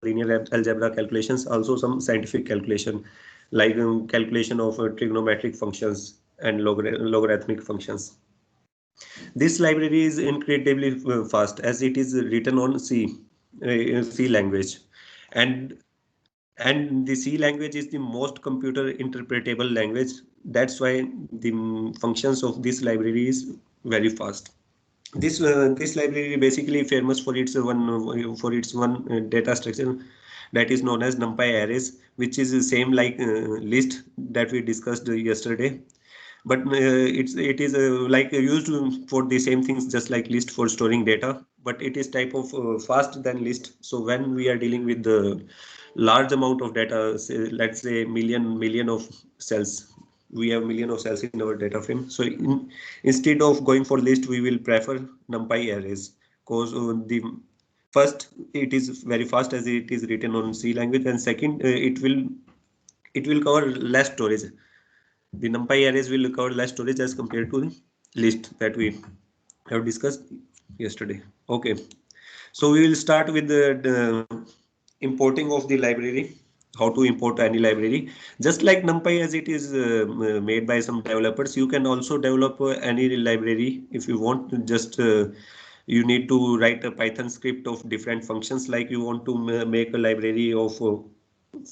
linear algebra calculations, also some scientific calculation, like calculation of trigonometric functions and logarithmic functions. This library is incredibly fast as it is written on C language, and the C language is the most computer interpretable language. That's why the functions of this library is very fast. This library basically famous for its one data structure that is known as NumPy arrays, which is the same like list that we discussed yesterday. But it is like used for the same things just like list for storing data, but it is type of fast than list. So when we are dealing with the large amount of data, say, let's say million of cells, we have million of cells in our data frame. So instead of going for list, we will prefer NumPy arrays, because the first, it is very fast as it is written on C language, and second, it will cover less storage. The NumPy arrays will cover less storage as compared to the list that we have discussed yesterday. Okay, so we will start with the importing of the library. How to import any library? Just like NumPy as it is made by some developers, you can also develop any library if you want. Just you need to write a Python script of different functions. Like you want to make a library of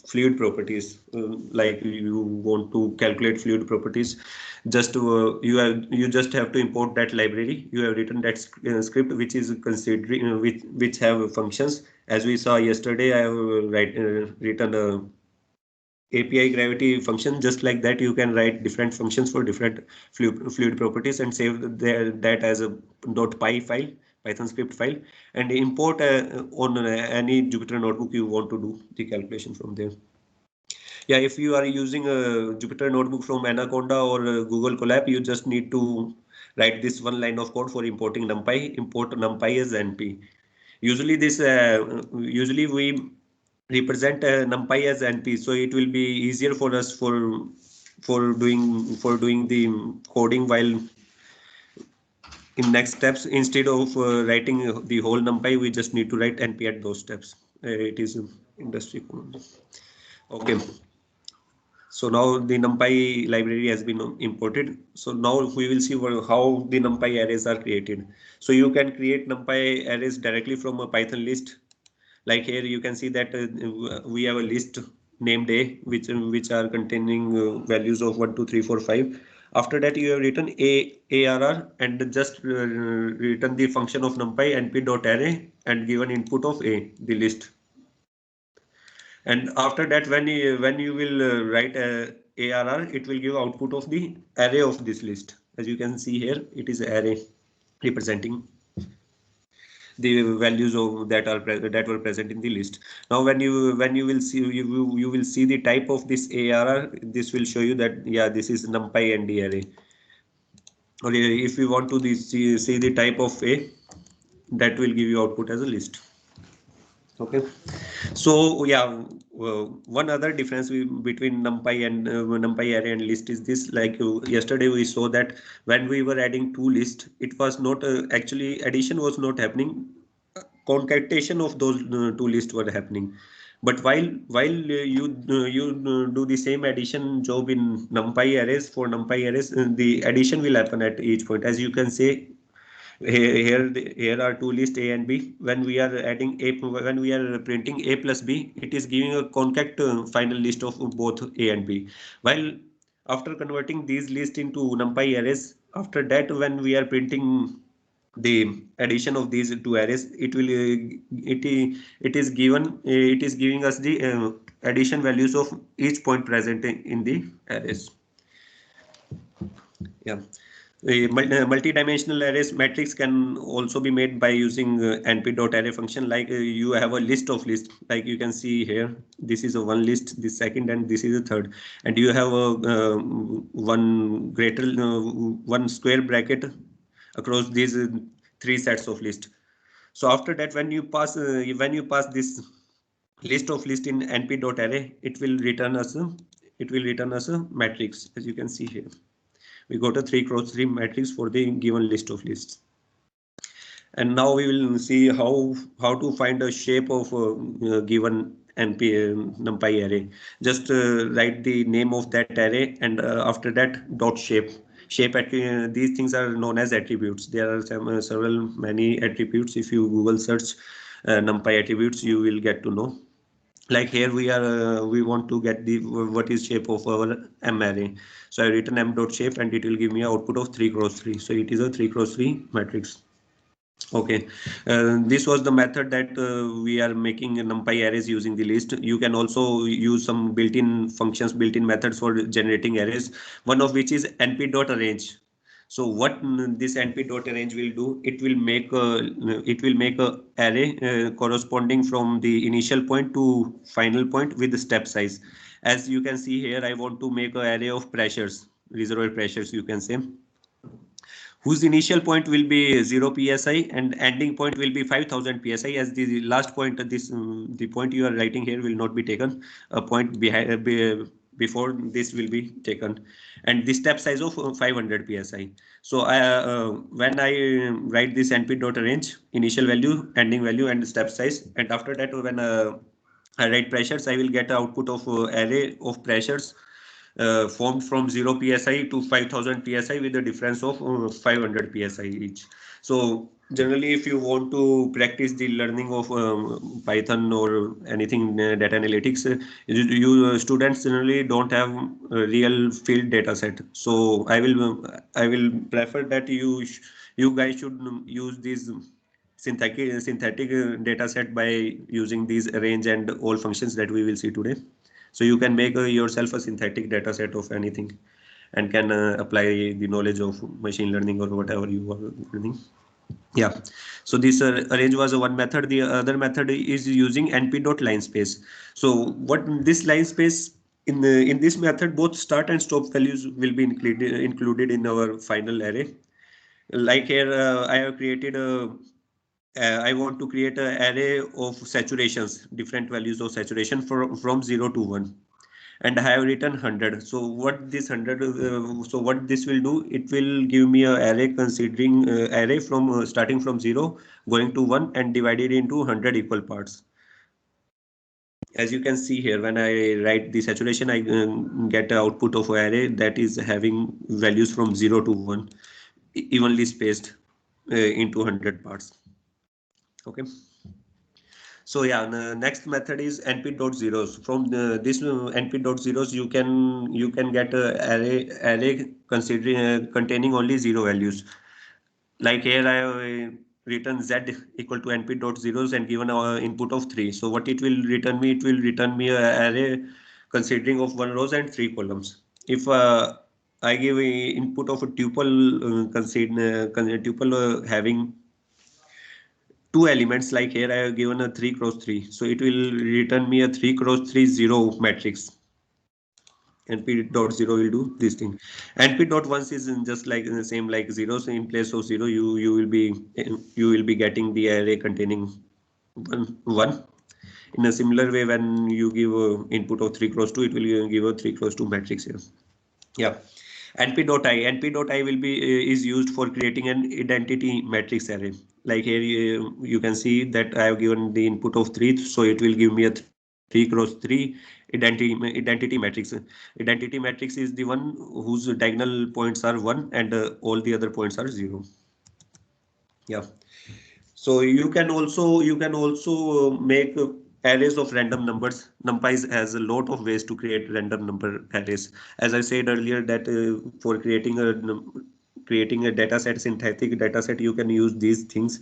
fluid properties, like you want to calculate fluid properties, just you just have to import that library. You have written that script which is considering which have functions. As we saw yesterday, I have written a API gravity function. Just like that, you can write different functions for different fluid properties and save that as a .py file, Python script file, and import on any Jupyter notebook you want to do the calculation from there. Yeah, if you are using a Jupyter notebook from Anaconda or Google Colab, you just need to write this one line of code for importing NumPy. Import NumPy as NP. Usually we represent NumPy as NP, so it will be easier for us for doing the coding while in next steps. Instead of writing the whole NumPy, we just need to write NP at those steps. It is industry common. Okay. So now the NumPy library has been imported. So now we will see how the NumPy arrays are created. So you can create NumPy arrays directly from a Python list. Like here you can see that we have a list named A, which are containing values of 1, 2, 3, 4, 5. After that, you have written ARR and just written the function of NumPy np.array and given input of A, the list. And after that, when you will write ARR, it will give output of the array of this list. As you can see here, it is array representing the values of that were present in the list. Now when you will see, you will see the type of this ARR. This will show you that yeah, this is NumPy ND array. Or if you want to see the type of A, that will give you output as a list. Okay, so yeah, one other difference between NumPy and NumPy array and list is this. Like yesterday we saw that when we were adding two lists, it was not actually addition was not happening. Concatenation of those two lists were happening. But while you do the same addition job in NumPy arrays, for NumPy arrays, the addition will happen at each point. As you can say, here are two lists A and B. When we are adding A, when we are printing A plus B, it is giving a concat final list of both A and B. While after converting these lists into NumPy arrays, after that, when we are printing the addition of these two arrays, it will it is giving us the addition values of each point present in the arrays. Yeah. A multi-dimensional arrays matrix can also be made by using np.array function. Like you have a list of lists, like you can see here. This is a one list, this second, and this is a third. And you have a one square bracket across these three sets of list. So after that, when you pass this list of list in np.array, it will return us a matrix, as you can see here. We got a 3x3 matrix for the given list of lists. And now we will see how to find a shape of given NumPy array. Just write the name of that array, and after that dot shape. These things are known as attributes. There are several many attributes. If you Google search NumPy attributes, you will get to know. Like here we want to get the what is shape of our M array. So I written m dot shape, and it will give me an output of 3 cross 3. So it is a 3 cross 3 matrix. Okay, this was the method that we are making NumPy arrays using the list. You can also use some built-in functions, built-in methods for generating arrays, one of which is np.arrange. So what this np.arrange will do, it will make a array corresponding from the initial point to final point with the step size. As you can see here, I want to make an array of pressures, reservoir pressures, you can say, whose initial point will be 0 psi and ending point will be 5000 psi. As the last point, the point you are writing here will not be taken. A point behind before this will be taken, and the step size of 500 psi. So when I write this np.arrange, initial value, ending value, and step size, and after that when I write pressures, I will get an output of array of pressures formed from 0 psi to 5000 psi with a difference of 500 psi each. So generally, if you want to practice the learning of Python or anything data analytics, students generally don't have a real field data set. So I will prefer that you guys should use these synthetic data set by using these arrange and all functions that we will see today. So you can make yourself a synthetic data set of anything, and can apply the knowledge of machine learning or whatever you are learning. Yeah. So this arrange was one method. The other method is using np.linespace. So what this linespace, in this method, both start and stop values will be included in our final array. Like here, I have created a I want to create an array of saturations, different values of saturation from 0 to 1, and I have written 100. So what this 100, so what this will do, it will give me an array considering array from starting from 0 going to 1 and divided into 100 equal parts. As you can see here, when I write the saturation, I get an output of array that is having values from 0 to 1 evenly spaced into 100 parts. Okay. So yeah, the next method is np.zeros. From this np.zeros, you can get a array considering containing only zero values. Like here, I have written z equal to np.zeros and given an input of 3. So what it will return me? It will return me an array considering of 1 rows and 3 columns. If I give a input of a tuple, tuple having two elements, like here I have given a 3 cross 3, so it will return me a 3 cross 3 0 matrix. np.0 will do this thing. np.1 is just like the same like 0, so in place of 0 you will be getting the array containing 1. In a similar way, when you give a input of 3 cross 2, it will give a 3 cross 2 matrix here. Yeah. np.i will be is used for creating an identity matrix array. Like here you can see that I have given the input of 3, so it will give me a 3 cross 3 identity matrix. Identity matrix is the one whose diagonal points are 1 and all the other points are 0. Yeah. So you can also make arrays of random numbers. NumPy has a lot of ways to create random number arrays. As I said earlier, that for creating a data set, synthetic data set, you can use these things.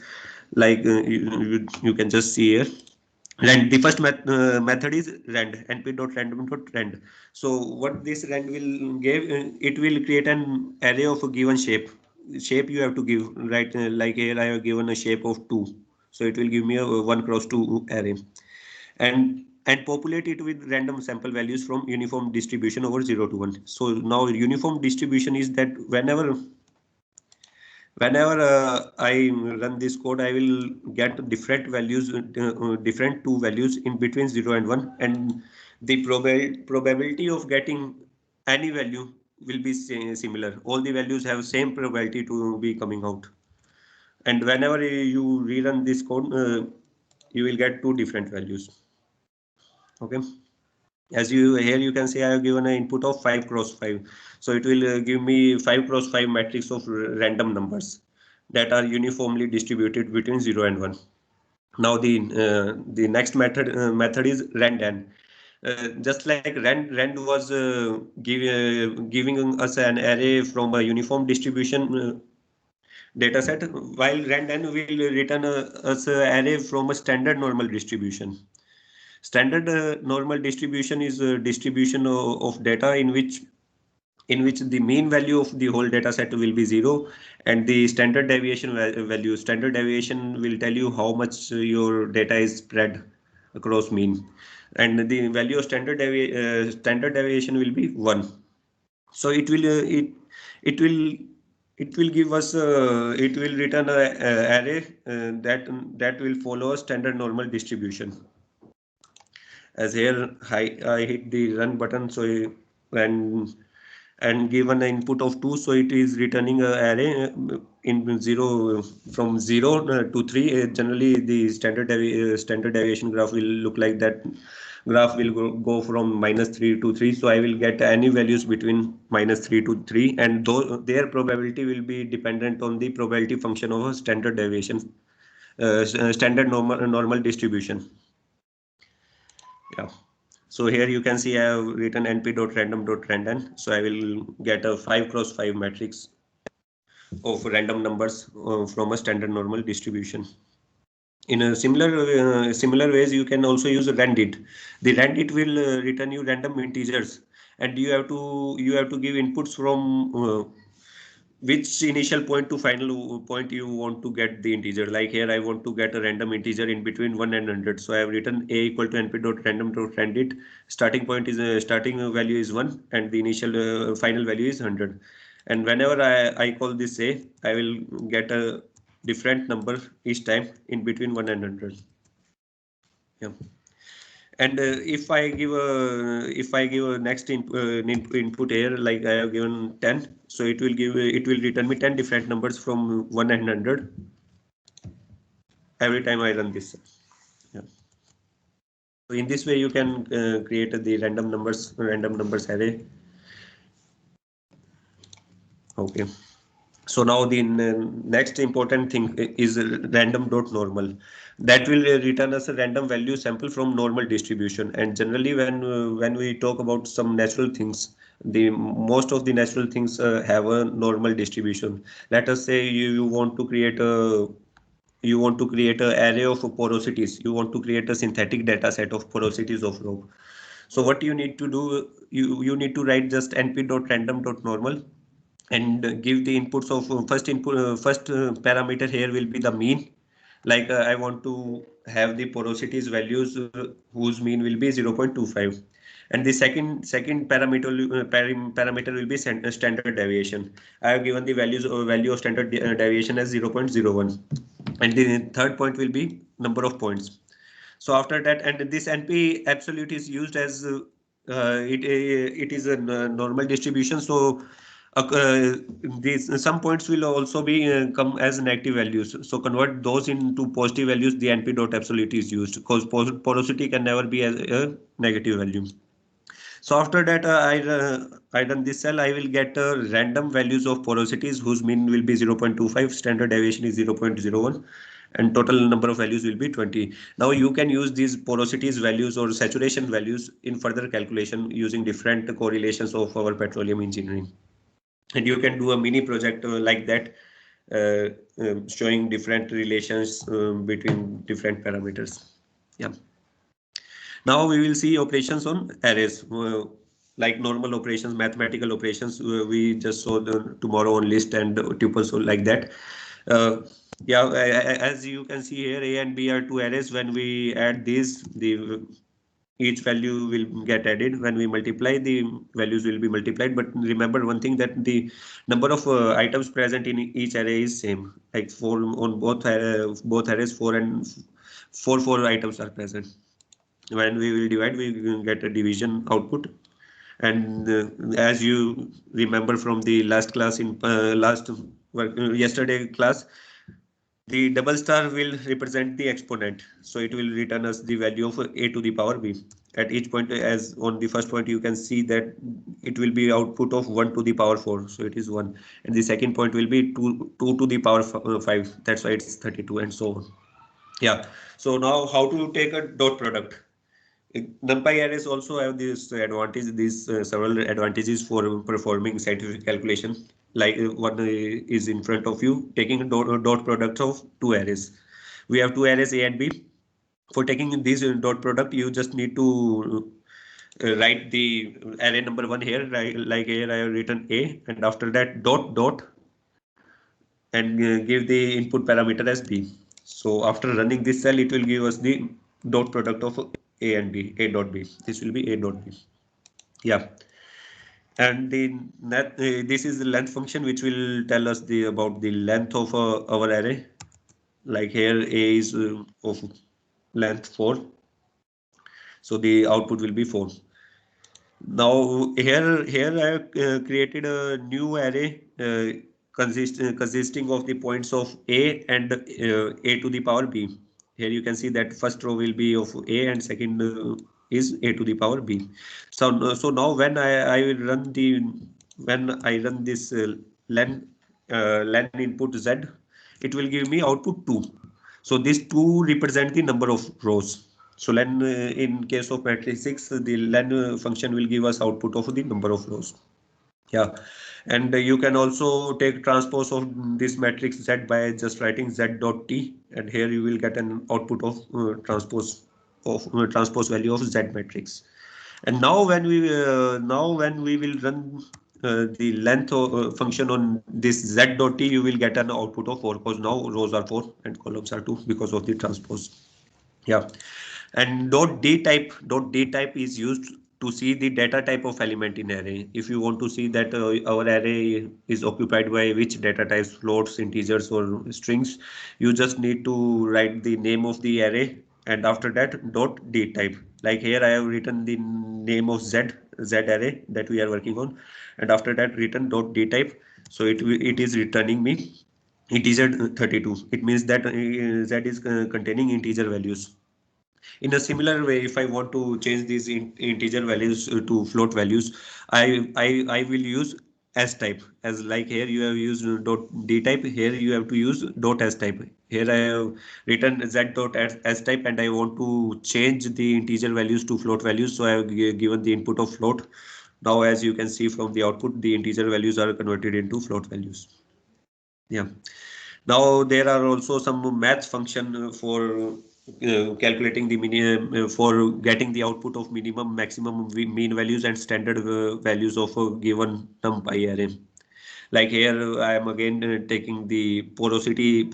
Like you can just see here. Rand. The first method is rand, np.random.rand. So what this rand will give, it will create an array of a given shape. Shape you have to give, right? Like here I have given a shape of 2. So it will give me a 1 cross 2 array. And populate it with random sample values from uniform distribution over 0 to 1. So now uniform distribution is that whenever I run this code, I will get different values, different two values in between 0 and 1, and the probability of getting any value will be similar. All the values have same probability to be coming out. And whenever you rerun this code, you will get two different values. Okay, as you here you can see I have given an input of 5 cross 5, so it will give me 5 cross 5 matrix of random numbers that are uniformly distributed between 0 and 1. Now the next method is rand-n. Just like rand was giving us an array from a uniform distribution data set, while rand-n will return us an array from a standard normal distribution. Standard normal distribution is a distribution of data in which the mean value of the whole data set will be 0, and the standard deviation value. Standard deviation will tell you how much your data is spread across mean, and the value of standard deviation will be 1. So it will it will give us it will return a array that will follow a standard normal distribution. As here I hit the run button, so and given an input of 2, so it is returning a array in 0 from 0 to 3. Generally the standard deviation graph will look like that. Graph will go from -3 to 3, so I will get any values between -3 to 3, and their probability will be dependent on the probability function of a standard deviation, standard normal distribution. Yeah. So here you can see I have written np.random.randn. So I will get a 5 cross 5 matrix of random numbers from a standard normal distribution. In a similar ways, you can also use randit. The randit will return you random integers, and you have to give inputs from which initial point to final point you want to get the integer. Like here I want to get a random integer in between 1 and 100, so I have written a equal to np.random.randit. Starting point is starting value is 1, and the initial final value is 100, and whenever I call this a, I will get a different number each time in between 1 and 100. Yeah. And if I give a next input here, like I have given 10, so it will return me 10 different numbers from 1 and 100 every time I run this. Yeah. So in this way you can create the random numbers array. Okay. So now the next important thing is random.normal. That will return us a random value sample from normal distribution. And generally, when we talk about some natural things, the most of the natural things have a normal distribution. Let us say you want to create a array of porosities. You want to create a synthetic data set of porosities of rock. So what you need to do, you need to write just np.random.normal and give the inputs of first parameter here will be the mean. Like I want to have the porosities values whose mean will be 0.25, and the second parameter will be standard deviation. I have given the value of standard deviation as 0.01, and the third point will be number of points. So after that, and this NP absolute is used as it is a normal distribution. So these some points will also be come as negative values. So convert those into positive values. The NP dot absolute is used because porosity can never be a negative value. So after that, I run this cell. I will get random values of porosities whose mean will be 0.25, standard deviation is 0.01, and total number of values will be 20. Now you can use these porosities values or saturation values in further calculation using different correlations of our petroleum engineering. And you can do a mini project like that, showing different relations between different parameters. Yeah. Now we will see operations on arrays, like normal operations, mathematical operations. We just saw the tomorrow on list and tuples, so like that. Yeah, as you can see here, A and B are two arrays. When we add these, each value will get added. When we multiply, the values will be multiplied. But remember one thing, that the number of items present in each array is same. Like on both arrays, 4 items are present. When we will divide, we will get a division output. And as you remember from the last class in yesterday class, The double star will represent the exponent, so it will return us the value of a to the power b. At each point, as on the first point, you can see that it will be output of 1 to the power 4, so it is 1. And the second point will be 2 to the power 5, that's why it's 32, and so on. Yeah, so now how to take a dot product? NumPy arrays also have this advantage, these several advantages for performing scientific calculation. Like one is in front of you, taking a dot product of two arrays. We have two arrays A and B. For taking this dot product, you just need to write the array number 1 here. Like here I have written A, and after that dot dot, and give the input parameter as B. So after running this cell, it will give us the dot product of A and B, A dot B. This will be A dot B. Yeah. And this is the length function, which will tell us about the length of our array. Like here, A is of length 4. So the output will be 4. Now here I have created a new array consisting of the points of A and A to the power B. Here you can see that first row will be of A and second is A to the power B. So now when I run this len input Z, it will give me output 2. So this 2 represent the number of rows. So len in case of matrix 6, the len function will give us output of the number of rows. Yeah, and you can also take transpose of this matrix Z by just writing Z dot T, and here you will get an output of transpose value of Z matrix. And now when we will run the length function on this Z dot T, you will get an output of 4, because now rows are 4 and columns are 2 because of the transpose. Yeah. And .d type is used to see the data type of element in array. If you want to see that our array is occupied by which data types, floats, integers, or strings, you just need to write the name of the array, and after that .d type. Like here I have written the name of Z array that we are working on, and after that written .d type. So it is returning me integer 32. It means that Z is containing integer values. In a similar way, if I want to change these integer values to float values, I will use s type. As like here you have used dot d type, here you have to use dot s type. Here I have written z dot s type, and I want to change the integer values to float values, so I have given the input of float. Now as you can see from the output, the integer values are converted into float values. Yeah. Now there are also some math function for calculating the minimum, for getting the output of minimum, maximum, mean values, and standard values of a given NumPy array. Like here I am again taking the porosity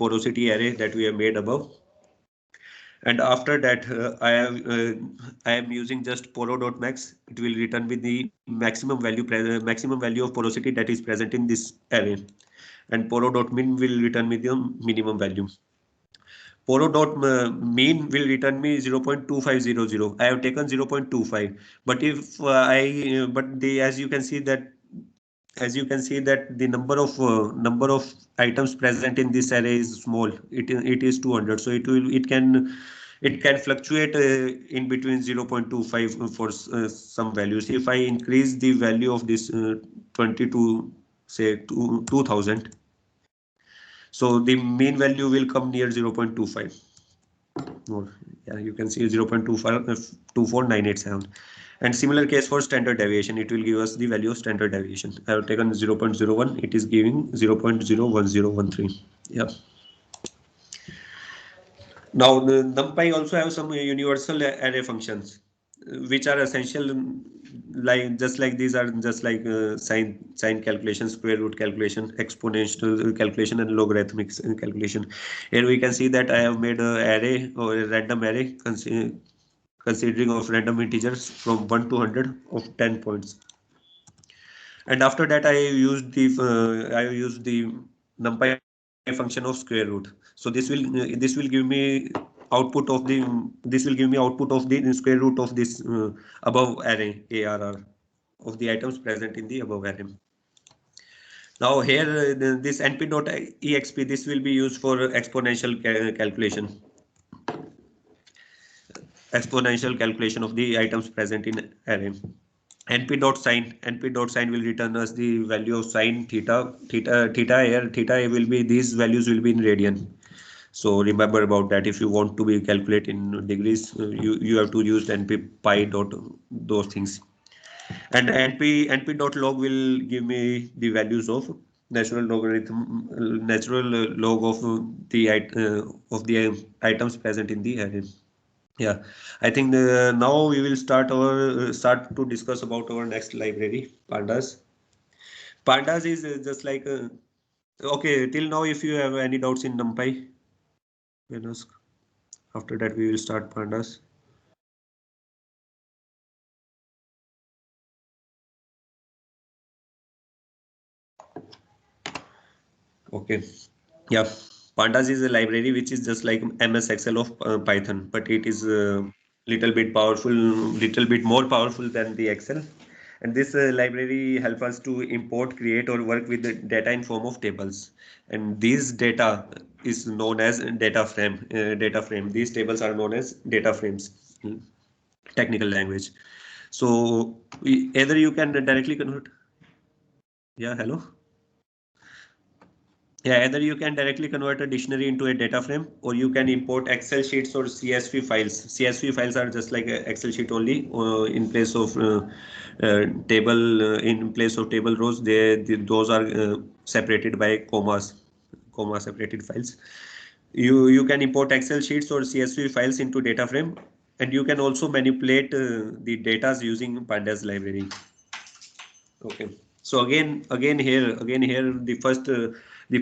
array that we have made above, and after that I am using just poro.max. It will return with the maximum value of porosity that is present in this array, and poro.min will return me the minimum value. Poro.mean will return me 0.2500. I have taken 0.25, but if but the as you can see that the number of items present in this array is small. It is 200, so it can fluctuate in between 0.25 for some values. If I increase the value of this 20 to say 2000, so the mean value will come near 0.25. Or yeah, you can see 0.24987. And similar case for standard deviation, it will give us the value of standard deviation. I have taken 0.01, it is giving 0.01013. Yeah. Now the NumPy also have some universal array functions, which are essential, like just like these are just like sign calculation, square root calculation, exponential calculation, and logarithmic calculation. Here we can see that I have made an array or a random array considering of random integers from 1 to 100 of 10 points. And after that I used the NumPy function of square root. So this will give me output of the square root of this above array ARR of the items present in the above array. Now here this np.exp, this will be used for exponential calculation. Exponential calculation of the items present in array. np.sign will return us the value of sine theta here. Theta will be, these values will be in radian. So remember about that. If you want to be calculate in degrees, you have to use np pi dot those things. And np.log will give me the values of natural log of the items present in the array. Yeah, I think now we will start to discuss about our next library, pandas. Pandas is just like okay. Till now, if you have any doubts in NumPy, you can ask. After that, we will start pandas. Okay. Yeah, pandas is a library which is just like MS Excel of Python, but it is little bit powerful, little bit more powerful than the Excel. And this library help us to import, create, or work with the data in form of tables. And these data is known as data frame. Data frame. These tables are known as data frames in technical language. So either you can directly convert. Yeah, hello. Yeah, either you can directly convert a dictionary into a data frame, or you can import Excel sheets or CSV files. CSV files are just like a Excel sheet only. In place of in place of table rows, those are separated by commas, comma separated files. You can import Excel sheets or CSV files into data frame, and you can also manipulate the data using Pandas library. Okay. So again here the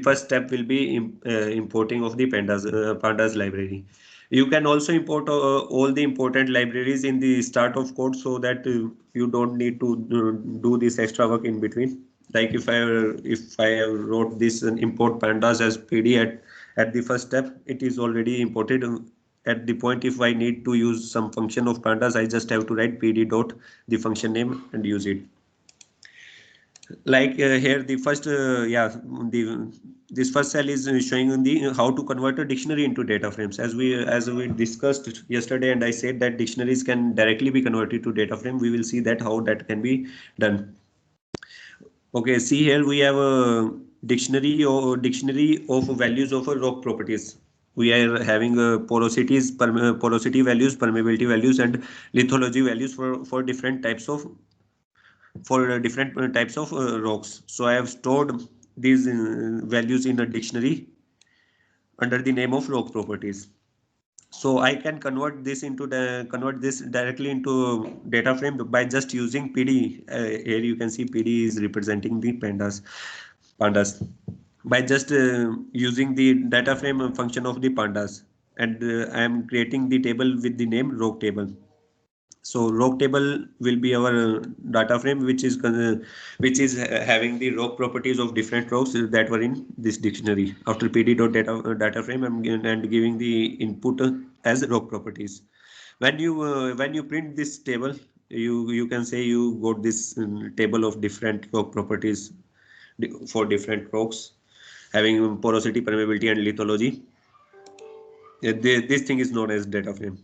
first step will be importing of the pandas library. You can also import all the important libraries in the start of code, so that you don't need to do this extra work in between. Like if I wrote this import pandas as PD at the first step, it is already imported. At the point if I need to use some function of pandas, I just have to write pd dot the function name and use it. Like here the first the this first cell is showing the how to convert a dictionary into data frames. As we discussed yesterday, and I said that dictionaries can directly be converted to data frame. We will see that how that can be done. Okay, see here we have a dictionary of values of rock properties. We are having porosity values, permeability values, and lithology values for different types of different types of rocks. So I have stored these values in a dictionary under the name of rock properties. So I can convert this directly into data frame by just using PD. Here you can see PD is representing the pandas by just using the data frame function of the pandas, and I am creating the table with the name rock table. So rock table will be our data frame, which is having the rock properties of different rocks that were in this dictionary. After pd.data frame, and giving the input as rock properties. When you print this table, you can say you got this table of different rock properties for different rocks, having porosity, permeability, and lithology. This thing is known as data frame.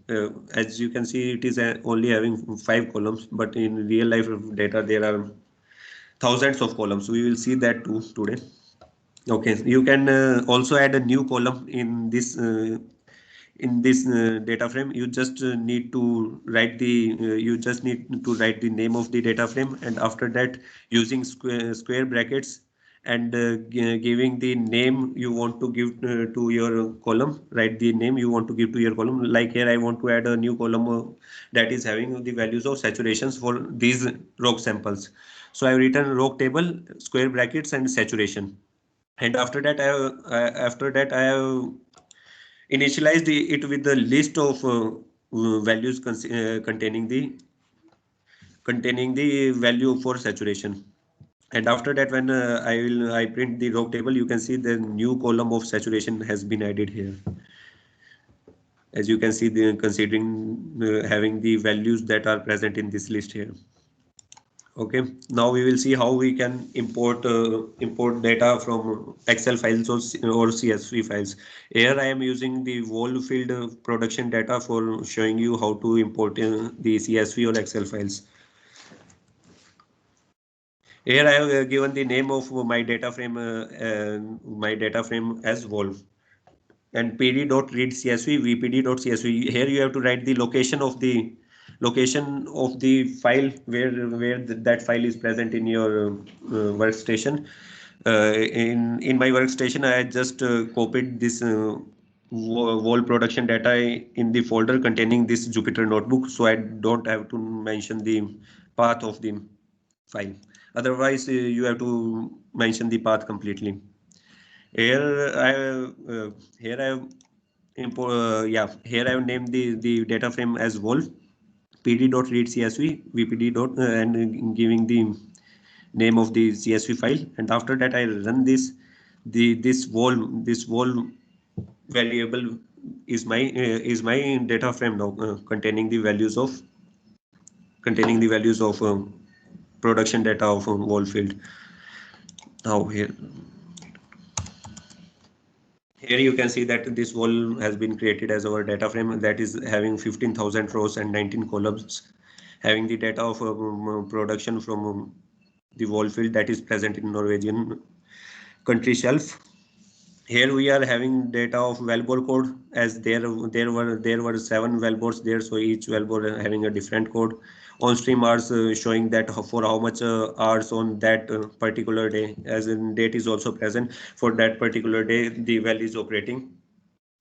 As you can see, it is only having 5 columns, but in real life data there are thousands of columns. We will see that too today. Okay, you can also add a new column in this data frame. You just need to write the name of the data frame, and after that using square brackets and giving the name you want to give to your column. Write the name you want to give to your column. Like here I want to add a new column that is having the values of saturations for these rock samples. So I've written rock table, square brackets, and saturation. And after that I have initialize it with the list of values containing the value for saturation. And after that, when I print the rock table, you can see the new column of saturation has been added here. As you can see, considering having the values that are present in this list here. Okay, now we will see how we can import data from Excel files or CSV files. Here I am using the wall field production data for showing you how to import the CSV or Excel files. Here I have given the name of my data frame as Wolf, and pd.read CSV, vpd.csv. Here you have to write the location of the file where that file is present in your workstation. In my workstation, I just copied this wall production data in the folder containing this Jupyter notebook, so I don't have to mention the path of the file. Otherwise, you have to mention the path completely. Here I here I have here I have named the data frame as wolf, pd.read csv, vpd. And giving the name of the csv file, and after that I run this. This wall variable is my data frame now, containing the values of production data of wall field. Now here you can see that this wall has been created as our data frame, that is having 15,000 rows and 19 columns, having the data of production from the wall field that is present in Norwegian country shelf. Here we are having data of wellbore code, as there were 7 wellbores there, so each wellbore having a different code. On stream hours showing that for how much hours on that particular day, as in date is also present for that particular day the well is operating.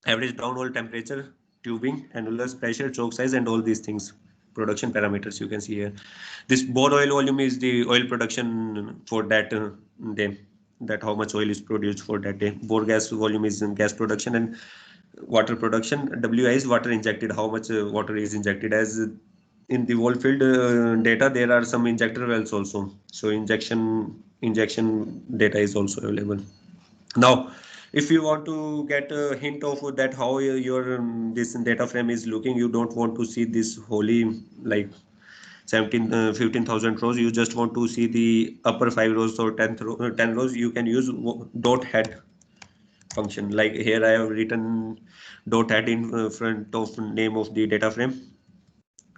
Average downhole temperature, tubing, annulus pressure, choke size, and all these things. Production parameters you can see here. This bore oil volume is the oil production for that day, that how much oil is produced for that day. Bore gas volume is gas production, and water production. WI is water injected, how much water is injected. As in the wall field data, there are some injector wells also, so injection data is also available. Now, if you want to get a hint of that how your this data frame is looking, you don't want to see this wholly like 15,000 rows. You just want to see the upper 5 rows or 10 rows. You can use dot head function. Like here I have written dot head in front of name of the data frame,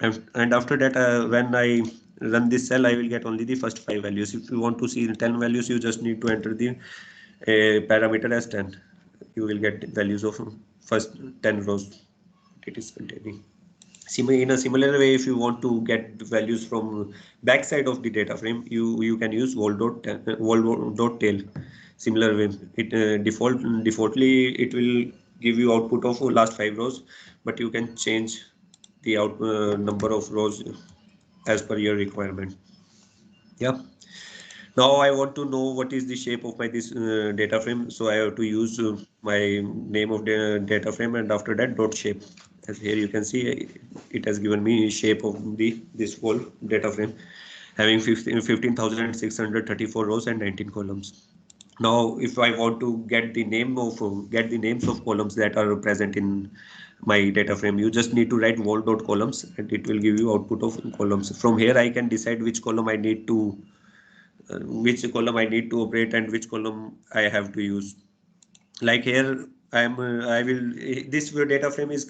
and after that when I run this cell, I will get only the first 5 values. If you want to see 10 values, you just need to enter the parameter as 10. You will get values of first 10 rows it is containing. In a similar way, if you want to get values from backside of the data frame, you can use wall.tail. Similar way, it defaultly it will give you output of last 5 rows, but you can change the number of rows as per your requirement. Yeah. Now I want to know what is the shape of my this data frame. So I have to use my name of the data frame, and after that dot shape. As here you can see, it has given me shape of this whole data frame, having 15,634 rows and 19 columns. Now, if I want to get the names of columns that are present in my data frame, you just need to write wall.columns, and it will give you output of columns. From here, I can decide which column I need to operate and which column I have to use. Like here, this data frame is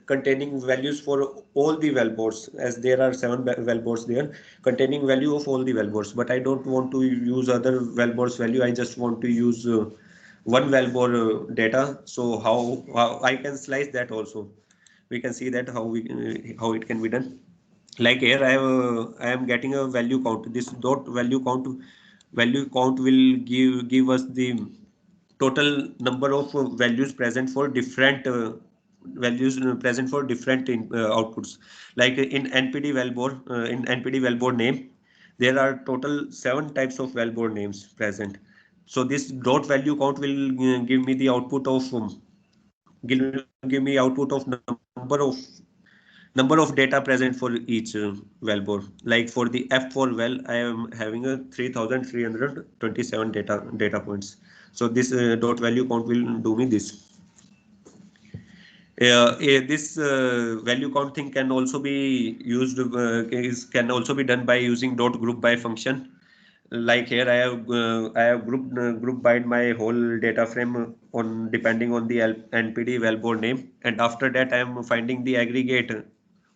containing values for all the wellbores, as there are 7 wellbores there containing value of all the wellbores. But I don't want to use other wellbores value. I just want to use one wellbore data. So how I can slice that also. We can see that how it can be done. Like here I am getting a value count. This dot value count will give us the total number of values present for different outputs. Like in npd wellbore name, there are total 7 types of wellbore names present. So this dot value count will give me the output of give me output of number of data present for each wellbore. Like for the F4 well, I am having a 3,327 data points. So this dot value count will do me this. This value count thing can also be used, can also be done by using dot group by function. Like here I have group by my whole data frame on depending on the NPD wellbore name, and after that I am finding the aggregate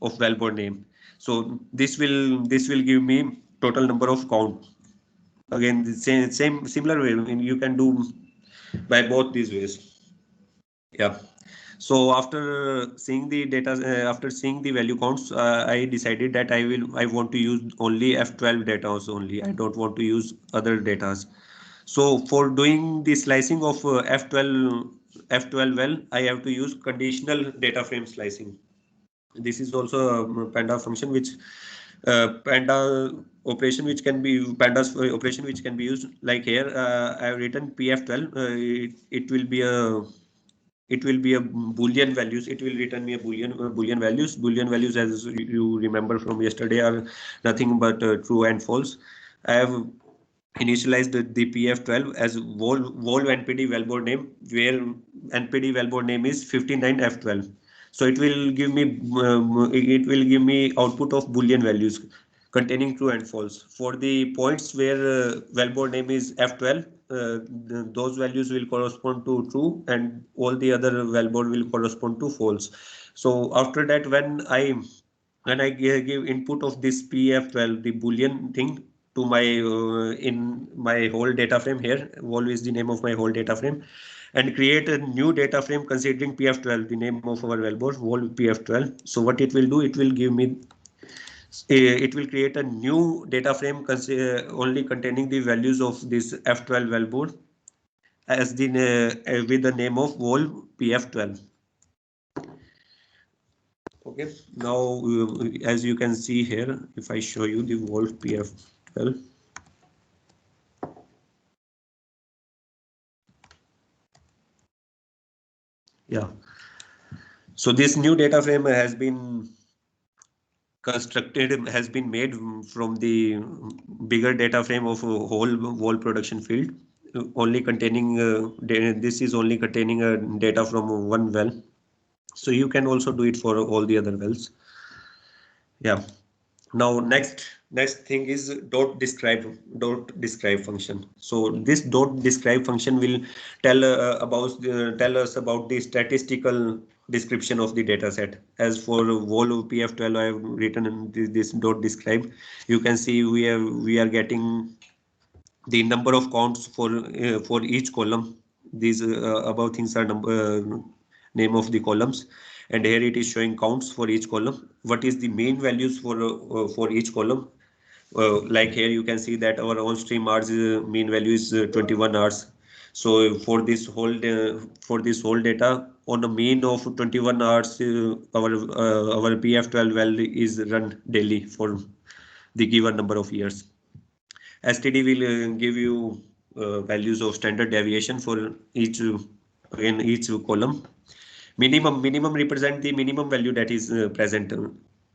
of wellbore name. So this will give me total number of count. Again, the same similar way, I mean, you can do by both these ways. Yeah. So after seeing the data, after seeing the value counts, I decided that I want to use only F12 data only. I don't want to use other datas. So for doing the slicing of F12 well, I have to use conditional data frame slicing. This is also a Panda function which Panda operation which can be Pandas operation which can be used. Like here, I have written PF12. It will be a boolean values. It will return me a boolean values. Boolean values, as you remember from yesterday, are nothing but true and false. I have initialized the PF12 as vol NPD wellbore name, where NPD wellbore name is 59F12. So it will give me output of boolean values containing true and false. For the points where wellbore name is F12, those values will correspond to true, and all the other wellbore will correspond to false. So after that, when I give input of this PF12, the boolean thing, to my in my whole data frame here, vol is the name of my whole data frame, and create a new data frame considering PF12, the name of our wellbore, vol PF12. So what it will do, it will create a new data frame only containing the values of this F12 wellbore as with the name of vol PF12. Okay, now as you can see here, if I show you the vol PF12, yeah. So this new data frame has been made from the bigger data frame of a whole production field, only containing this is only containing data from one well. So you can also do it for all the other wells. Yeah. Now next thing is dot describe function. So this dot describe function will tell us about the statistical description of the data set. As for vol PF12, I have written in this dot describe. You can see we are getting the number of counts for each column. These above things are name of the columns, and here it is showing counts for each column. What is the main values for each column? Like here you can see that our on stream hours mean value is 21 hours. So for this whole data, on a mean of 21 hours, our PF12 well is run daily for the given number of years. STD will give you values of standard deviation for each in each column. Minimum represent the minimum value that is present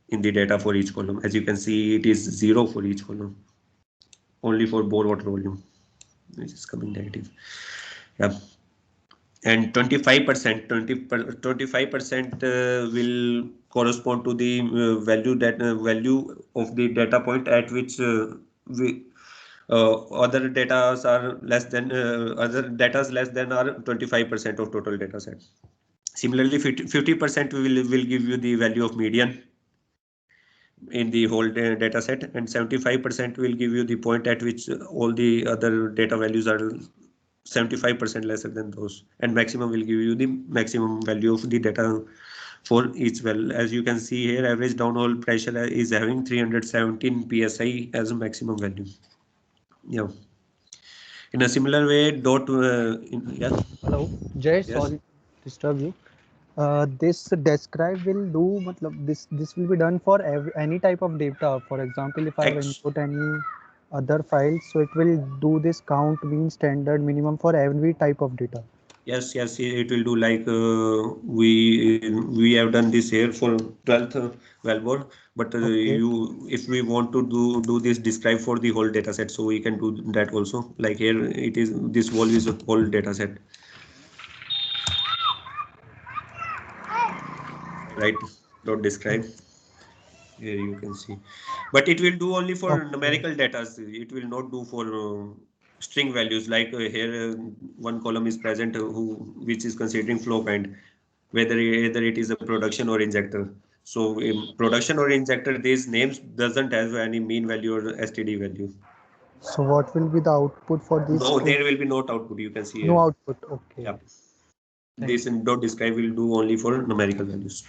in the data for each column. As you can see, it is 0 for each column. Only for bore water volume, which is coming negative. Yeah. And 25% will correspond to the value of the data point at which other data are less than other data less than are 25% of total data set. Similarly, 50% will give you the value of median in the whole data set, and 75% will give you the point at which all the other data values are 75% lesser than those, and maximum will give you the maximum value of the data for each well. As you can see here, average downhole pressure is having 317 psi as a maximum value. Yeah. In a similar way, yeah. Hello, Jay. Yes. Sorry to disturb you. This describe will do. Matlab, this will be done for any type of data. For example, if I have X. input any other files, so it will do this count mean standard minimum for every type of data. Yes, it will do like we have done this here for 12th wellbore, but Okay. if we want to do this describe for the whole data set, so we can do that also. Like here, it is this whole is a whole data set. right? Dot describe. Here you can see, but it will do only for Okay. numerical data. It will not do for string values. Like here, one column is present which is considering flow kind, whether either it is a production or injector. So in production or injector, these names doesn't have any mean value or STD value. So what will be the output for this No, string? there will be no output. You can see No here. output. Okay. Yeah, Thank this dot describe will do only for numerical values.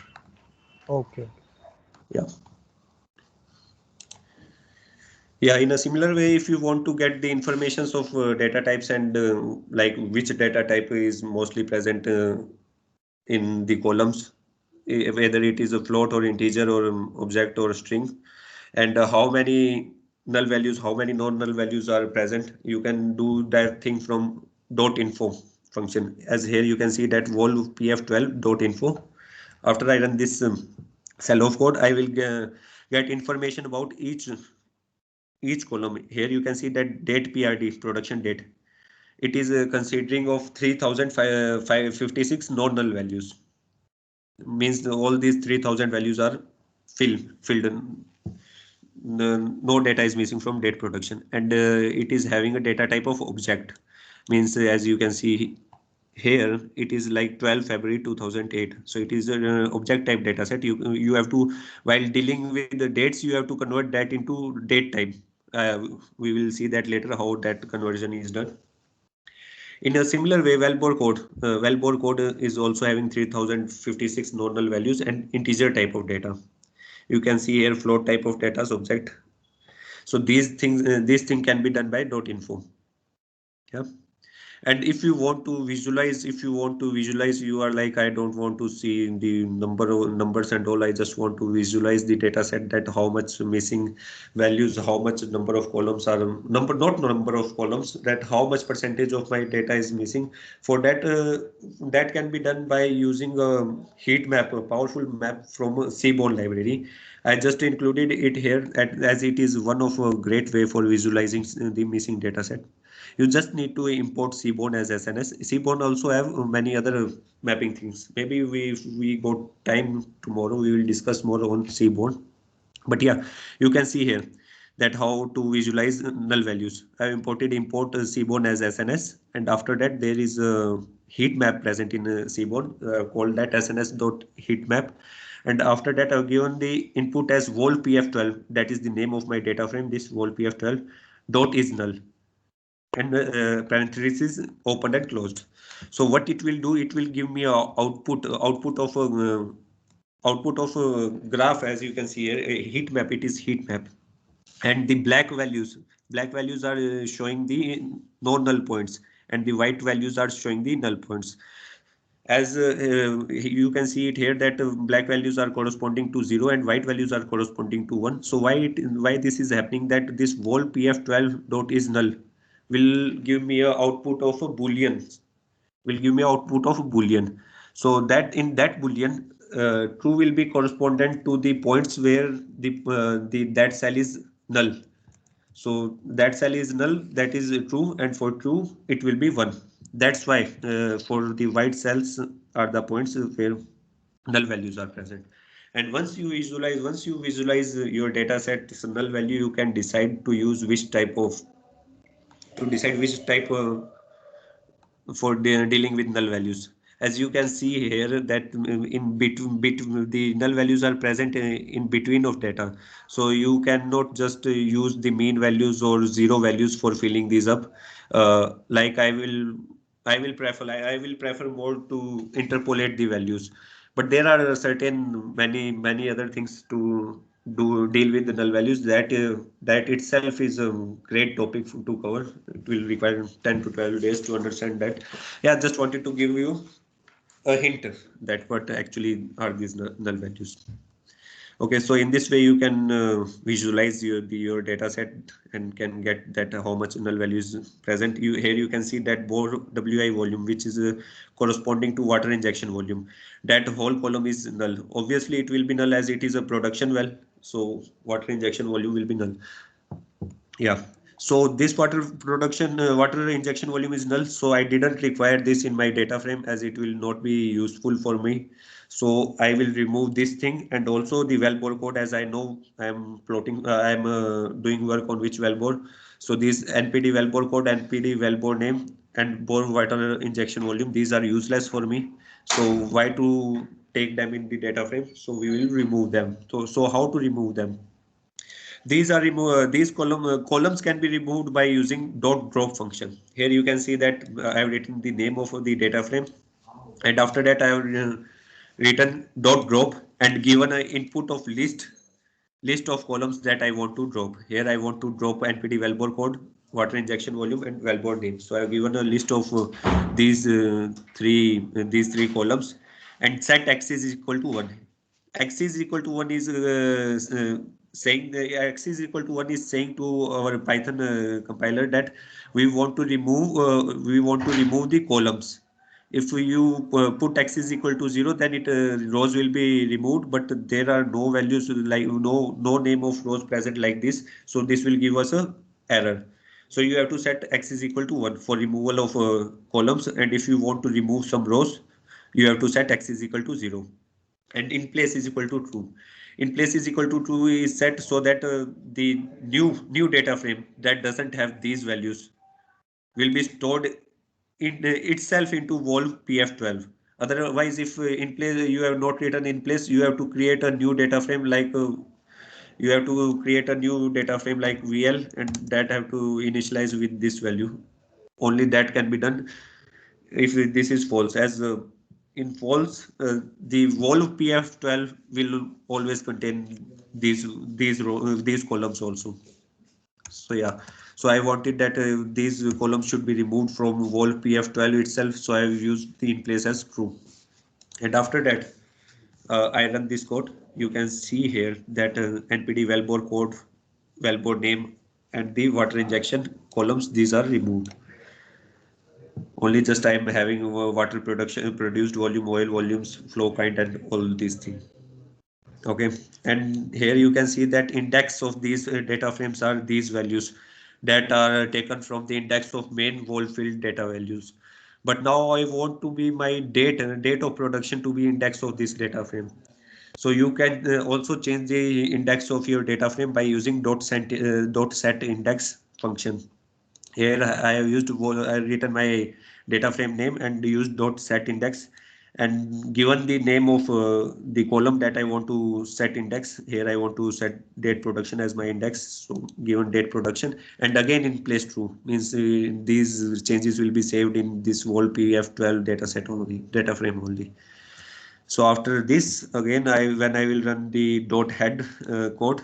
Okay. Yeah. Yeah, in a similar way, if you want to get the informations of data types and like which data type is mostly present in the columns, whether it is a float or integer or object or string, and how many null values, how many non-null values are present, you can do that thing from .info function. As here you can see that vol pf12.info. After I run this cell of code, I will get information about each column. Here you can see that date PRD, production date. It is considering of 3056 non-null values. Means all these 3000 values are filled in. No data is missing from date production, and it is having a data type of object. Means as you can see here, it is like 12 February 2008. So it is an object type data set. You have to, while dealing with the dates, you have to convert that into date type. We will see that later how that conversion is done. In a similar way, Valbor code is also having 3056 normal values and integer type of data. You can see here float type of data subject. So these things, this thing can be done by .info. Yeah. And if you want to visualize, you are like, I don't want to see the numbers and all. I just want to visualize the data set, that how much missing values, how much number of columns are not number of columns, that how much percentage of my data is missing. For that, that can be done by using a heat map, a powerful map from a Seaborn library. I just included it here as it is one of a great way for visualizing the missing data set. You just need to import Seaborn as SNS. Seaborn also have many other mapping things. Maybe we got time tomorrow, we will discuss more on Seaborn. But yeah, you can see here that how to visualize null values. I imported Seaborn as SNS, and after that there is a heat map present in Seaborn called that SNS.heatmap. And after that, I've given the input as vol pf12. That is the name of my data frame. This vol pf12 dot is null, and parentheses opened and closed. So what it will do, it will give me a output of a graph. As you can see here, a heat map. It is heat map, and the black values are showing the no null points, and the white values are showing the null points. As you can see it here, that black values are corresponding to 0 and white values are corresponding to 1. So why this is happening, that this vol pf12 dot is null will give me a output of a boolean, so that in that boolean, true will be correspondent to the points where the that cell is null. So that cell is null, that is true, and for true it will be 1. That's why for the white cells are the points where null values are present. And once you visualize your data set null value, you can decide to use which type of for dealing with null values. As you can see here, that in between the null values are present in between of data. So you cannot just use the mean values or zero values for filling these up. Like I will prefer more to interpolate the values. But there are certain many other things to deal with the null values, that itself is a great topic to cover. It will require 10 to 12 days to understand that. Yeah, just wanted to give you a hint that what actually are these null values. Okay, so in this way you can visualize your data set and can get that how much null value is present. Here you can see that bore WI volume, which is corresponding to water injection volume. That whole column is null. Obviously, it will be null as it is a production well. So water injection volume will be null. Yeah. So this water production, water injection volume is null. So I didn't require this in my data frame as it will not be useful for me. So I will remove this thing, and also the wellbore code, as I know I am plotting, I am doing work on which wellbore. So this NPD wellbore code, NPD wellbore name, and bore water injection volume, these are useless for me. So why to take them in the data frame? So we will remove them. So how to remove them? These are columns can be removed by using dot drop function. Here you can see that I have written the name of the data frame, and after that I have written dot drop and given an input of list of columns that I want to drop. Here I want to drop NPT wellbore code, water injection volume, and wellbore name. So I have given a list of these three columns, and set x is equal to 1. X is equal to 1 is saying the x is equal to 1 is saying to our Python compiler that we want to remove the columns. If you put x is equal to 0, then it rows will be removed, but there are no values, like no name of rows present like this, so this will give us a error. So you have to set x is equal to 1 for removal of columns, and if you want to remove some rows, you have to set x is equal to 0, and in place is equal to true. In place is equal to true is set so that the new data frame that doesn't have these values will be stored in itself into Wolf PF12. Otherwise, if in place you have not written in place, you have to create a new data frame like you have to create a new data frame like VL, and that have to initialize with this value. Only that can be done if this is false. As in false, the Wolf PF12 will always contain these columns also. So yeah, so I wanted that these columns should be removed from Wolf PF12 itself. So I have used the in place as true. And after that, I run this code. You can see here that NPD wellbore code, wellbore name, and the water injection columns, these are removed. Only just I am having water production, produced volume, oil volumes, flow kind, and all these things. Okay, and here you can see that index of these data frames are these values that are taken from the index of main wall field data values. But now I want to be my date of production to be index of this data frame. So you can also change the index of your data frame by using dot set index function. Here I have used I have written my data frame name and used dot set index, and given the name of the column that I want to set index. Here I want to set date production as my index. So given date production, and again in place true means these changes will be saved in this whole PF12 data set only, data frame only. So after this, again, when I will run the dot head code,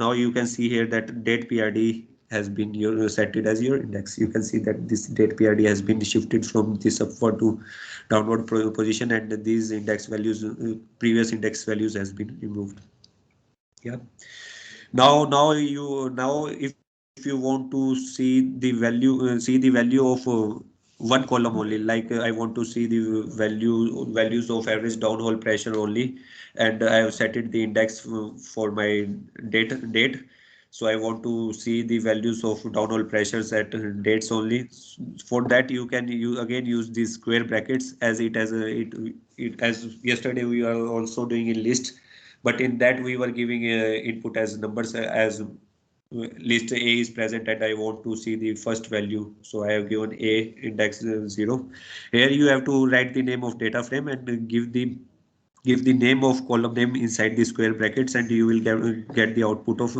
now you can see here that date PRD has been set it as your index. You can see that this date PRD has been shifted from this upward to downward position, and these index values, previous index values, has been removed. Yeah. Now if you want to see the value of one column only, like I want to see the values of average downhole pressure only, and I have set it the index for my date. So I want to see the values of downhole pressures at dates only. For that, you again use these square brackets as it as yesterday we are also doing in list, but in that we were giving input as numbers as list A is present and I want to see the first value. So I have given A index 0. Here you have to write the name of data frame and give the name of column name inside the square brackets, and you will get the output of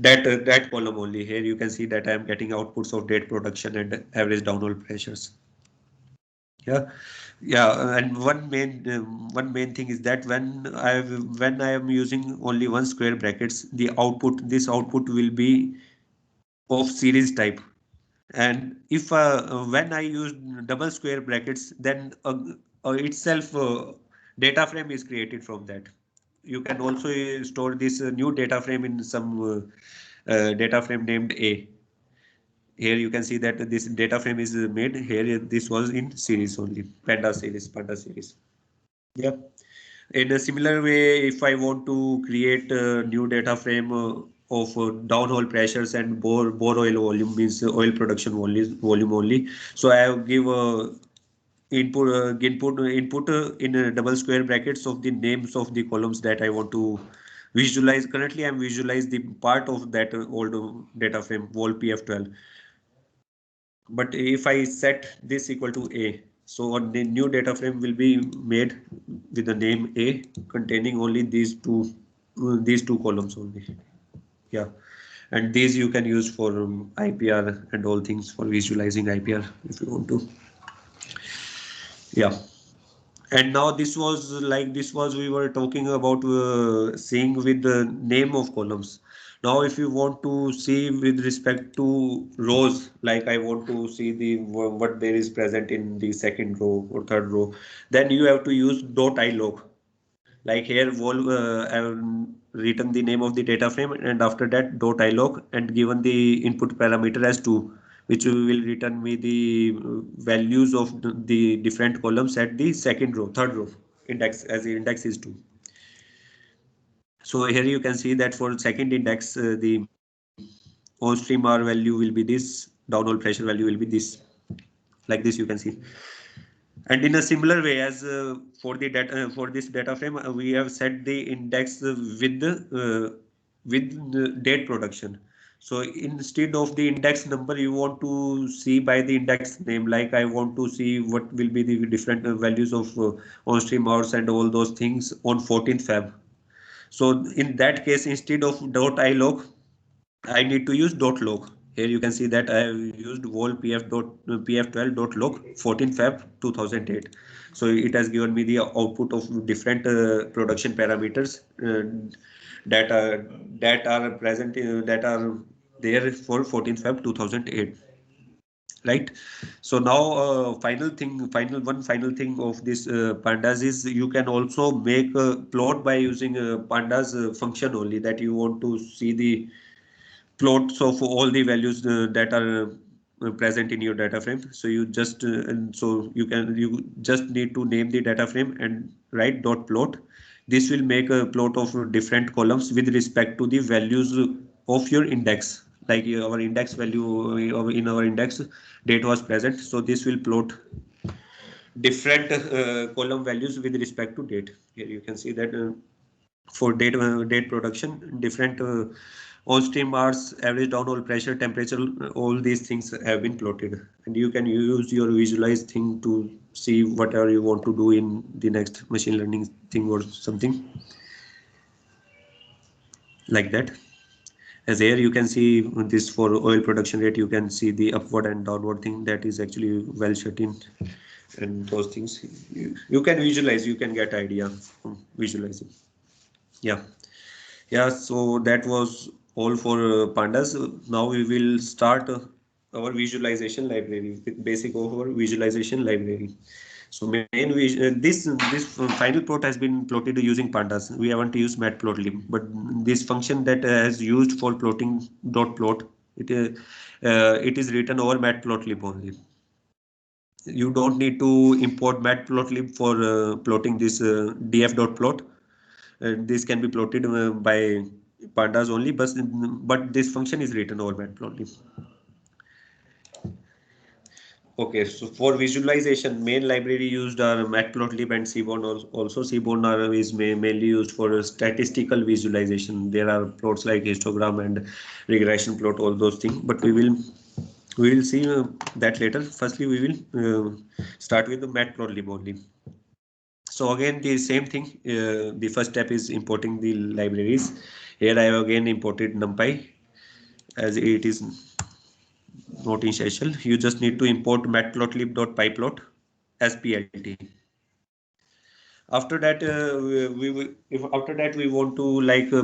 that column only. Here you can see that I am getting outputs of date production and average downhole pressures. Yeah, yeah, and one main thing is that when I am using only one square brackets, this output will be of series type. And if when I use double square brackets, then itself data frame is created from that. You can also store this new data frame in some data frame named A. Here you can see that this data frame is made here. This was in series only, panda series. Yep. In a similar way, if I want to create a new data frame of downhole pressures and bore oil volume, means oil production volume only. So I have give input in double square brackets of the names of the columns that I want to visualize. Currently I'm visualize the part of that old data frame vol pf12. But if I set this equal to a, so on the new data frame will be made with the name a, containing only these two columns only. Yeah, and these you can use for IPR and all things for visualizing IPR if you want to. Yeah. And now this was we were talking about seeing with the name of columns. Now if you want to see with respect to rows, like I want to see the what there is present in the second row or third row, then you have to use .ilog. Like here I have written the name of the data frame, and after that .ilog, and given the input parameter as 2, which will return me the values of the different columns at the second row, third row index, as the index is 2. So here you can see that for second index, the on stream R value will be this, downhole pressure value will be this. Like this you can see. And in a similar way as for the data for this data frame, we have set the index with the date production. So instead of the index number, you want to see by the index name. Like I want to see what will be the different values of on stream hours and all those things on 14th Feb. So in that case, instead of .ilog, I need to use .log. Here you can see that I have used vol pf12.log 14 Feb 2008. So it has given me the output of different production parameters that are present that are there for 14 Feb 2008. Right. So now final thing of this pandas is you can also make a plot by using pandas function only, that you want to see the plots of all the values that are present in your data frame. So you just and so you just need to name the data frame and write dot plot. This will make a plot of different columns with respect to the values of your index. Like our index value in our index date was present, so this will plot different column values with respect to date. Here you can see that for date production, different on stream hours, average downhole pressure, temperature, all these things have been plotted, and you can use your visualize thing to see whatever you want to do in the next machine learning thing or something like that. As here you can see this for oil production rate, you can see the upward and downward thing that is actually well shut in, and those things you can visualize, you can get idea from visualizing. Yeah. Yeah, so that was all for pandas. Now we will start our visualization library with basic of our visualization library. So this final plot has been plotted using pandas. We haven't used matplotlib, but this function that has used for plotting dot plot, it is written over matplotlib only. You don't need to import matplotlib for plotting this df.plot. This can be plotted by pandas only, but this function is written over matplotlib. Okay, so for visualization, main library used are matplotlib and seaborn. Also, seaborn is mainly used for statistical visualization. There are plots like histogram and regression plot, all those things. But we will see that later. Firstly, we will start with the matplotlib only. So again, the same thing. The first step is importing the libraries. Here I have again imported NumPy, as it is not essential. You just need to import matplotlib.pyplot as PLT. After that, after that we want to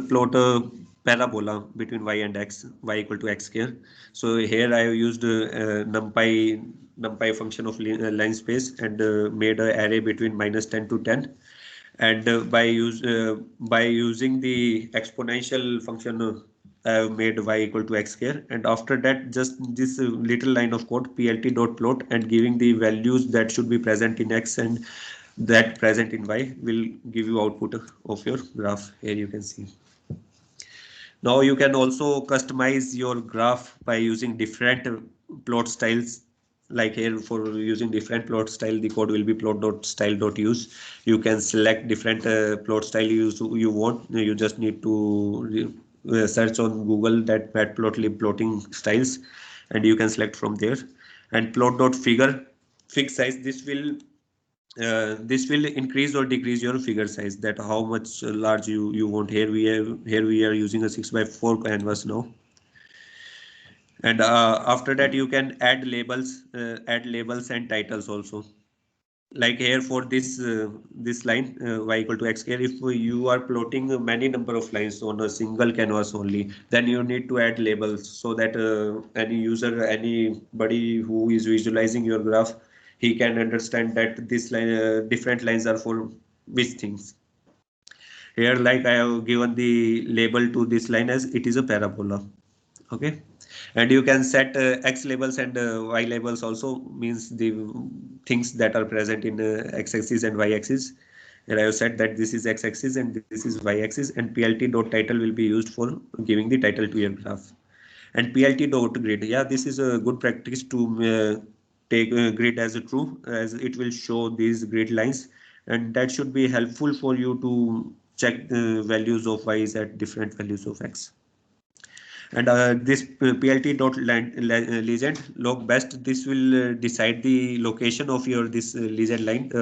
plot a parabola between y and x, y equal to x square. So here I have used NumPy function of line space and made an array between -10 to 10. And by using the exponential function, I have made y equal to x square, and after that just this little line of code plt.plot and giving the values that should be present in x and that present in y will give you output of your graph. Here you can see. Now you can also customize your graph by using different plot styles. Like here, for using different plot style, the code will be plot.style.use. You can select different plot style you want. You just need to search on Google that matplotlib plotting styles, and you can select from there. And plot.figure fig size, this will increase or decrease your figure size, that how much large you want. Here we are using a 6x4 canvas now. And after that you can add labels and titles also. Like here for this line y equal to x square, if you are plotting many number of lines on a single canvas only, then you need to add labels so that any user, anybody who is visualizing your graph, he can understand that this line, different lines are for which things. Here, like I have given the label to this line as it is a parabola. Okay, and you can set x labels and y labels also, means the things that are present in x-axis and y-axis. And I have said that this is x-axis and this is y-axis, and plt dot title will be used for giving the title to your graph. And plt dot grid, yeah, this is a good practice to take grid as a true, as it will show these grid lines, and that should be helpful for you to check the values of y's at different values of x. And this plt dot legend log best, this will decide the location of your this legend line,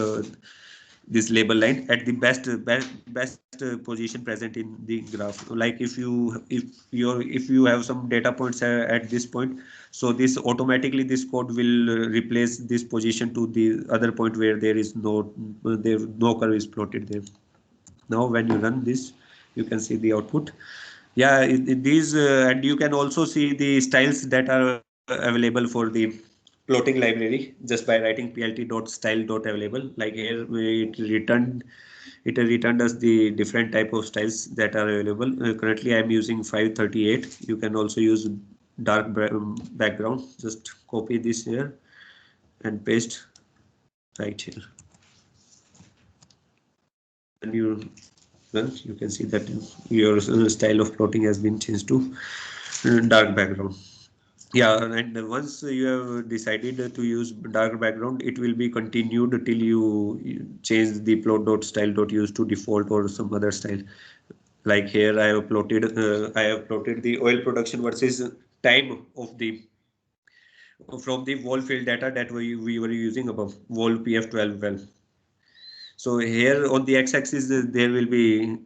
this label line at the best position present in the graph. Like if you have some data points at this point, so this automatically this code will replace this position to the other point where there is no curve is plotted there. Now when you run this, you can see the output. Yeah, these and you can also see the styles that are available for the plotting library just by writing plt.style.available. Like here it returned us the different type of styles that are available. Currently I'm using 538. You can also use dark background. Just copy this here and paste right here. And you can see that your style of plotting has been changed to dark background. Yeah, and once you have decided to use dark background, it will be continued till you change the plot.style.use to default or some other style. Like here I have plotted the oil production versus time of the from the wall field data that we were using above, wall pf12 well. So here on the x-axis there will be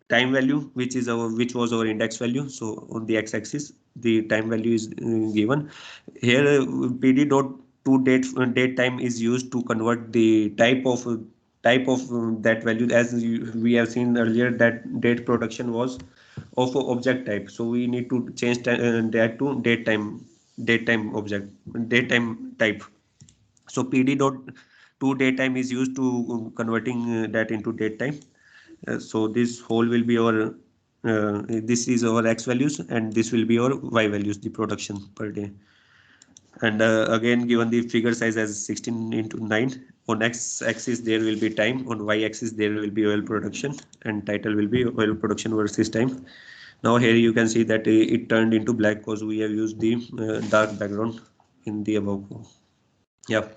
time value, which was our index value. So on the x-axis the time value is given. Here pd dot to date time is used to convert the type of that value, as we have seen earlier that date production was of object type. So we need to change that to date time object, date time type. So pd dot to date time is used to converting that into date time. So this whole will be our this is our x values and this will be our y values, the production per day. And again given the figure size as 16 into 9. On x axis there will be time, on y axis there will be oil production, and title will be oil production versus time. Now here you can see that it turned into black because we have used the dark background in the above. Yeah,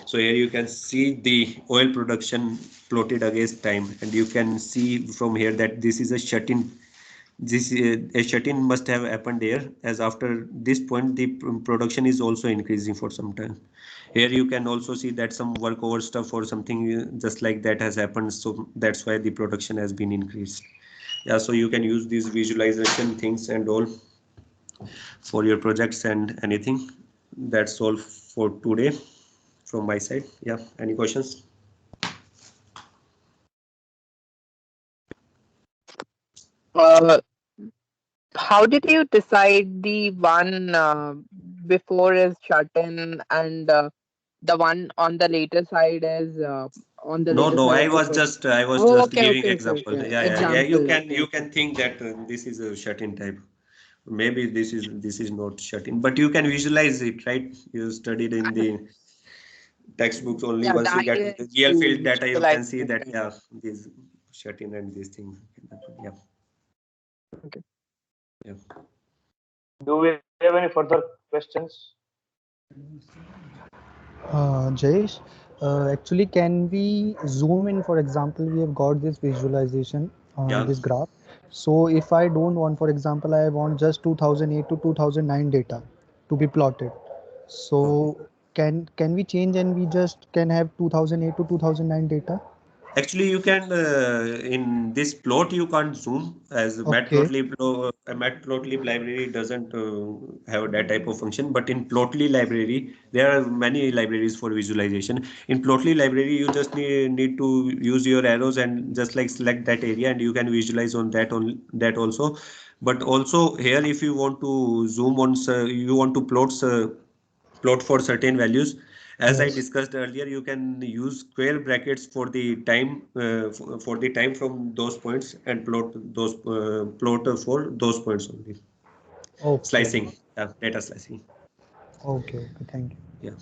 so here you can see the oil production plotted against time, and you can see from here that this is a shut-in. This a shut-in must have happened there, as after this point the production is also increasing for some time. Here you can also see that some work over stuff or something just like that has happened, so that's why the production has been increased. Yeah, so you can use these visualization things and all for your projects and anything. That's all for today from my side. Yeah, any questions? Uh, how did you decide the one before is shut in and the one on the later side is on the No, later no, side I of the was code? just I was Oh, just okay, giving okay, okay, example. okay. Yeah, yeah, yeah. You Example. can Okay, you okay. can think that this is a shut-in type. Maybe this is not shut-in, but you can visualize it, right? You studied in the textbooks only. Yeah, the Once you idea get the is real to field data, you visualize can see it. that yeah, these shut-in and these things. Yeah. Okay. Yeah. Do we have any further questions? Jayesh, actually, can we zoom in? For example, we have got this visualization, Yeah. this graph. So if I don't want, for example, I want just 2008 to 2009 data to be plotted. So can we change and we just can have 2008 to 2009 data? Actually, you can in this plot you can't zoom, as Okay. Matplotlib library doesn't have that type of function. But in Plotly library, there are many libraries for visualization. In Plotly library, you just need to use your arrows and just like select that area, and you can visualize on that also. But also here, if you want to zoom on, you want to plot for certain values. As I Yes. discussed earlier, you can use square brackets for the time for the time from those points and plot for those points only. Okay. Slicing, data slicing. Okay. Okay. Thank you. Yeah.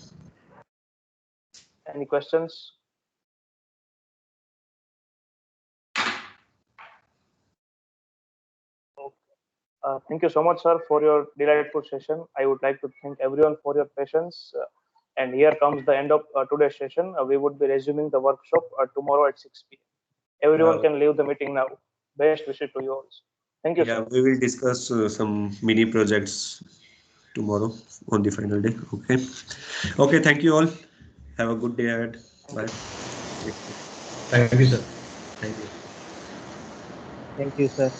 Any questions? Thank you so much, sir, for your delightful session. I would like to thank everyone for your patience. And here comes the end of today's session. We would be resuming the workshop tomorrow at 6 p.m. Everyone can leave the meeting now. Best wishes to you all. Thank you, Yeah, sir. we will discuss some mini projects tomorrow on the final day. Okay. Okay. Thank you all. Have a good day ahead. Bye. Thank you, sir. Thank you. Thank you, sir.